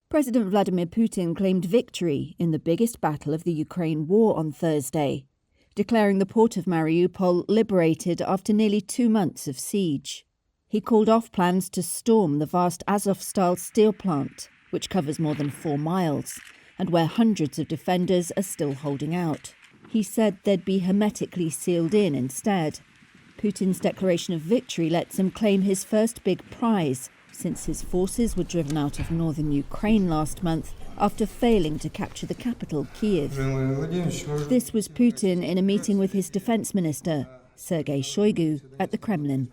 President Vladimir Putin claimed victory in the biggest battle of the Ukraine war on Thursday, declaring the port of Mariupol liberated after nearly 2 months of siege. He called off plans to storm the vast Azovstal steel plant, which covers more than 4 miles, and where hundreds of defenders are still holding out. He said they'd be hermetically sealed in instead. Putin's declaration of victory lets him claim his first big prize since his forces were driven out of northern Ukraine last month after failing to capture the capital, Kyiv. This was Putin in a meeting with his defense minister, Sergei Shoigu, at the Kremlin.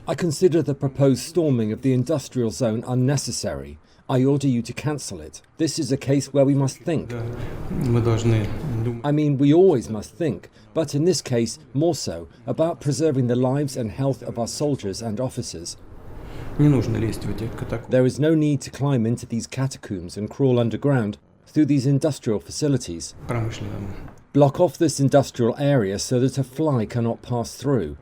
I consider the proposed storming of the industrial zone unnecessary. I order you to cancel it. This is a case where we must think. I mean, we always must think, but in this case, more so, about preserving the lives and health of our soldiers and officers. There is no need to climb into these catacombs and crawl underground through these industrial facilities. Block off this industrial area so that a fly cannot pass through.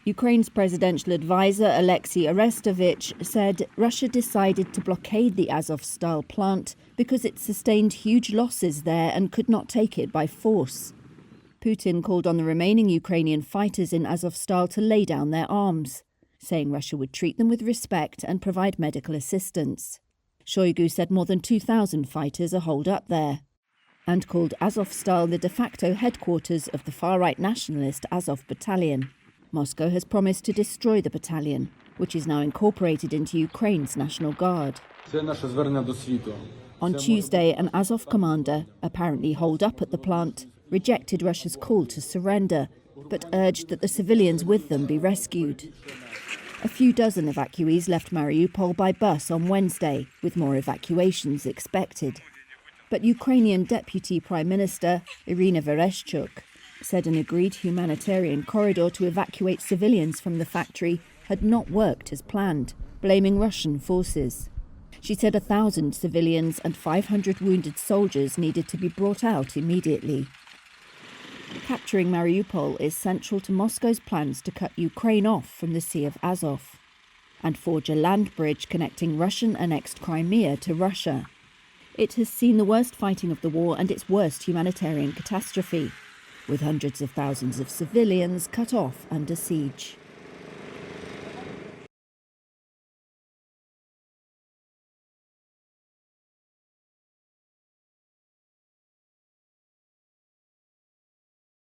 Ukraine's presidential advisor, Alexei Arestovich, said Russia decided to blockade the Azovstal plant because it sustained huge losses there and could not take it by force. Putin called on the remaining Ukrainian fighters in Azovstal to lay down their arms, saying Russia would treat them with respect and provide medical assistance. Shoigu said more than 2,000 fighters are holed up there, and called Azovstal the de facto headquarters of the far-right nationalist Azov battalion. Moscow has promised to destroy the battalion, which is now incorporated into Ukraine's National Guard. On Tuesday, an Azov commander, apparently holed up at the plant, rejected Russia's call to surrender, but urged that the civilians with them be rescued. A few dozen evacuees left Mariupol by bus on Wednesday, with more evacuations expected. But Ukrainian Deputy Prime Minister Irina Vereshchuk said an agreed humanitarian corridor to evacuate civilians from the factory had not worked as planned, blaming Russian forces. She said 1,000 civilians and 500 wounded soldiers needed to be brought out immediately. Capturing Mariupol is central to Moscow's plans to cut Ukraine off from the Sea of Azov and forge a land bridge connecting Russian-annexed Crimea to Russia. It has seen the worst fighting of the war and its worst humanitarian catastrophe, with hundreds of thousands of civilians cut off under siege.